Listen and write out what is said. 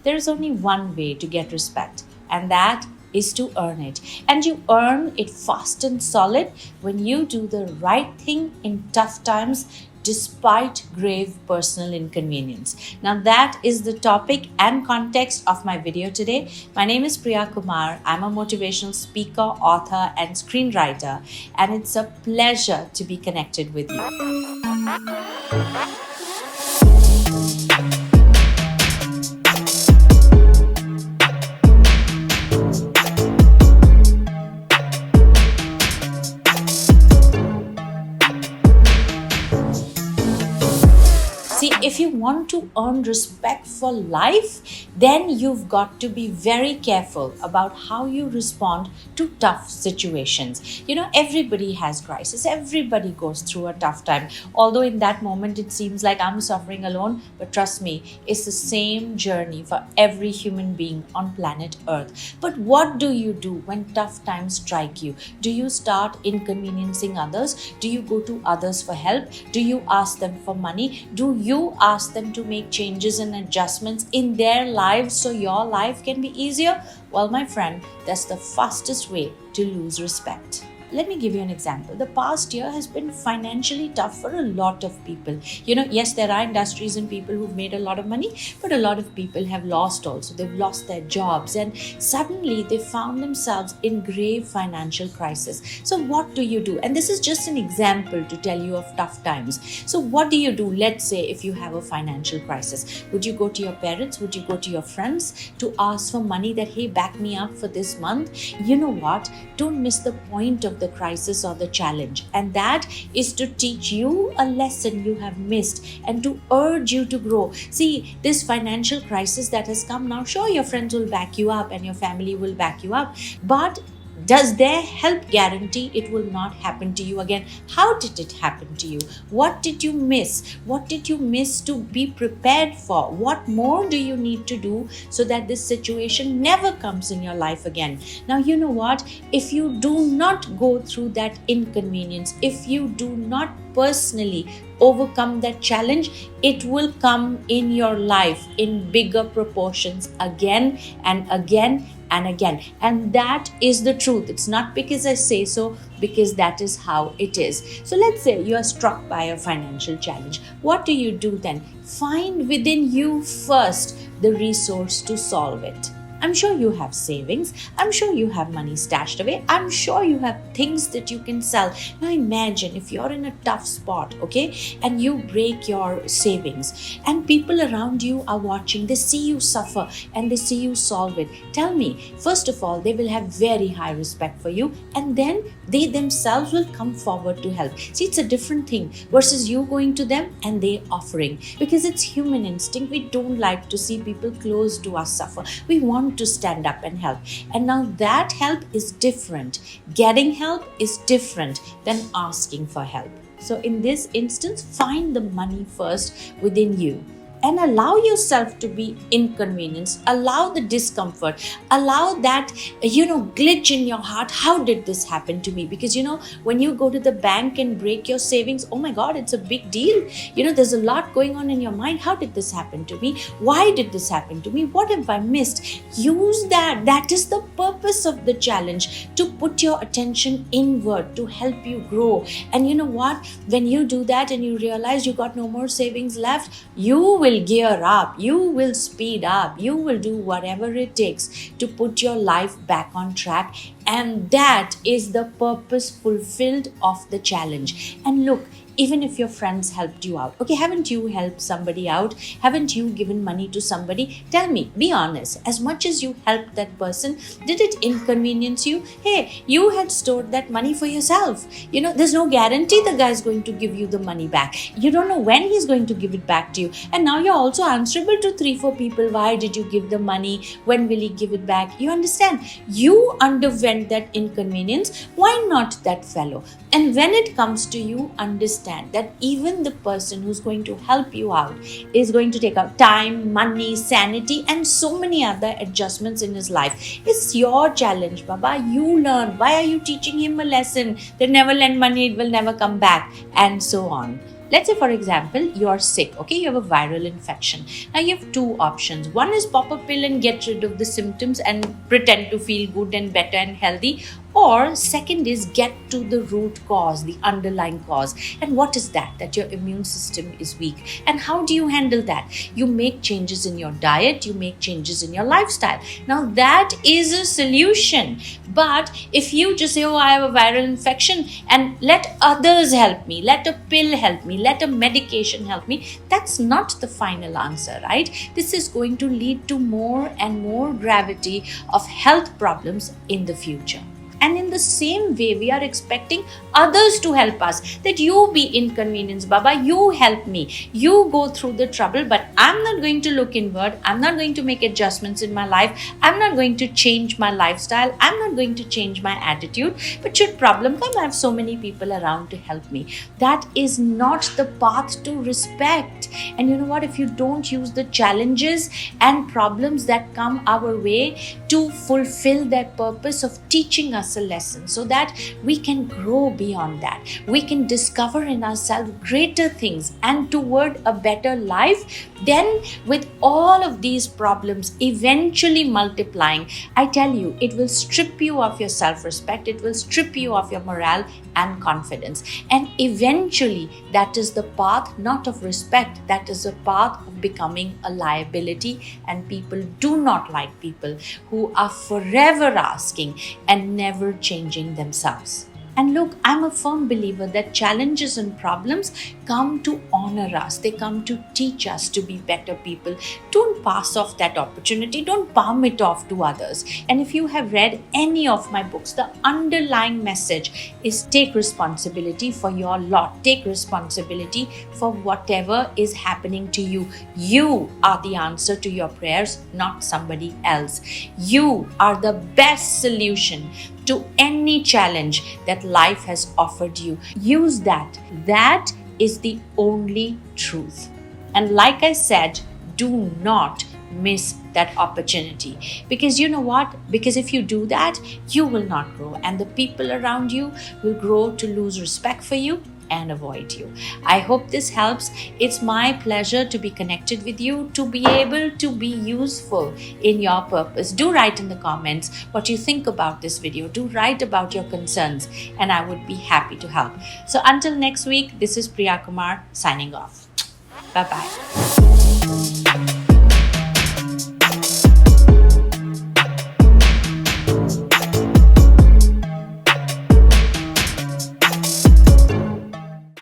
there is only one way to get respect, and that is to earn it. And you earn it fast and solid when you do the right thing in tough times despite grave personal inconvenience. Now, that is the topic and context of my video today. My name is Priya Kumar. I'm a motivational speaker, author, and screenwriter, and it's a pleasure to be connected with you. See, if you want to earn respect for life, then you've got to be very careful about how you respond to tough situations. Everybody has crisis. Everybody goes through a tough time. Although in that moment it seems like I'm suffering alone, but trust me, it's the same journey for every human being on planet Earth. But what do you do when tough times strike you? Do you start inconveniencing others? Do you go to others for help? Do you ask them for money? Do you ask them to make changes and adjustments in their lives so your life can be easier? Well, my friend, that's the fastest way to lose respect. Let me give you an example. The past year has been financially tough for a lot of people. Yes, there are industries and people who've made a lot of money, but a lot of people have lost also. They've lost their jobs and suddenly they found themselves in grave financial crisis. So what do you do? And this is just an example to tell you of tough times. So what do you do? Let's say if you have a financial crisis, would you go to your parents? Would you go to your friends to ask for money that, hey, back me up for this month? You know what? Don't miss the point of the crisis or the challenge, and that is to teach you a lesson you have missed and to urge you to grow. See, this financial crisis that has come now, sure, your friends will back you up and your family will back you up, but does their help guarantee it will not happen to you again? How did it happen to you? What did you miss? What did you miss to be prepared for? What more do you need to do so that this situation never comes in your life again? Now, you know what? If you do not go through that inconvenience, if you do not personally overcome that challenge, it will come in your life in bigger proportions again and again and again. And that is the truth. It's not because I say so, because that is how it is. So let's say you are struck by a financial challenge. What do you do then? Find within you first the resource to solve it. I'm sure you have savings. I'm sure you have money stashed away. I'm sure you have things that you can sell. Now imagine if you're in a tough spot, okay, and you break your savings and people around you are watching. They see you suffer and they see you solve it. Tell me, first of all, they will have very high respect for you, and then they themselves will come forward to help. See, it's a different thing versus you going to them and they offering, because it's human instinct. We don't like to see people close to us suffer. We want to stand up and help. And now that help is different. Getting help is different than asking for help. So in this instance, find the money first within you and allow yourself to be inconvenienced. Allow the discomfort. Allow that, glitch in your heart. How did this happen to me? Because, when you go to the bank and break your savings, oh my God, it's a big deal. There's a lot going on in your mind. How did this happen to me? Why did this happen to me? What have I missed? Use that. That is the purpose of the challenge, to put your attention inward, to help you grow. And you know what? When you do that and you realize you got no more savings left, you will gear up, you will speed up, you will do whatever it takes to put your life back on track. And that is the purpose fulfilled of the challenge. And look, even if your friends helped you out, okay, haven't you helped somebody out? Haven't you given money to somebody? Tell me, be honest, as much as you helped that person, did it inconvenience you? Hey, you had stored that money for yourself. There's no guarantee the guy's going to give you the money back. You don't know when he's going to give it back to you. And now you're also answerable to 3-4 people. Why did you give the money? When will he give it back? You understand? You underwent that inconvenience. Why not that fellow? And when it comes to you, understand that even the person who's going to help you out is going to take out time, money, sanity, and so many other adjustments in his life. It's your challenge, Baba. You learn. Why are you teaching him a lesson? They never lend money, it will never come back, and so on. let's say, for example, you're sick, okay, you have a viral infection. Now you have two options. One is pop a pill and get rid of the symptoms and pretend to feel good and better and healthy. Or second is get to the root cause, the underlying cause. And what is that? That your immune system is weak. And how do you handle that? You make changes in your diet, you make changes in your lifestyle. Now that is a solution. But if you just say, oh, I have a viral infection and let others help me, let a pill help me, let a medication help me, that's not the final answer, right? This is going to lead to more and more gravity of health problems in the future. And in the same way, we are expecting others to help us. That you be inconvenienced, Baba, you help me, you go through the trouble, but I'm not going to look inward. I'm not going to make adjustments in my life. I'm not going to change my lifestyle. I'm not going to change my attitude. But should problem come, I have so many people around to help me. That is not the path to respect. And you know what? If you don't use the challenges and problems that come our way to fulfill their purpose of teaching us a lesson, so that we can grow beyond that, we can discover in ourselves greater things and toward a better life, then with all of these problems eventually multiplying, I tell you, it will strip you of your self-respect, it will strip you of your morale and confidence. And eventually that is the path not of respect, that is a path of becoming a liability. And people do not like people who are forever asking and never changing themselves. And look, I'm a firm believer that challenges and problems come to honor us. They come to teach us to be better people. Don't pass off that opportunity. Don't palm it off to others. And if you have read any of my books, the underlying message is take responsibility for your lot. Take responsibility for whatever is happening to you. You are the answer to your prayers, not somebody else. You are the best solution to any challenge that life has offered you. Use that. That is the only truth. And like I said, do not miss that opportunity. Because you know what? Because if you do that, you will not grow. And the people around you will grow to lose respect for you and avoid you. I hope this helps. It's my pleasure to be connected with you, to be able to be useful in your purpose. Do write in the comments what you think about this video. Do write about your concerns, and I would be happy to help. So until next week, this is Priya Kumar signing off. Bye-bye.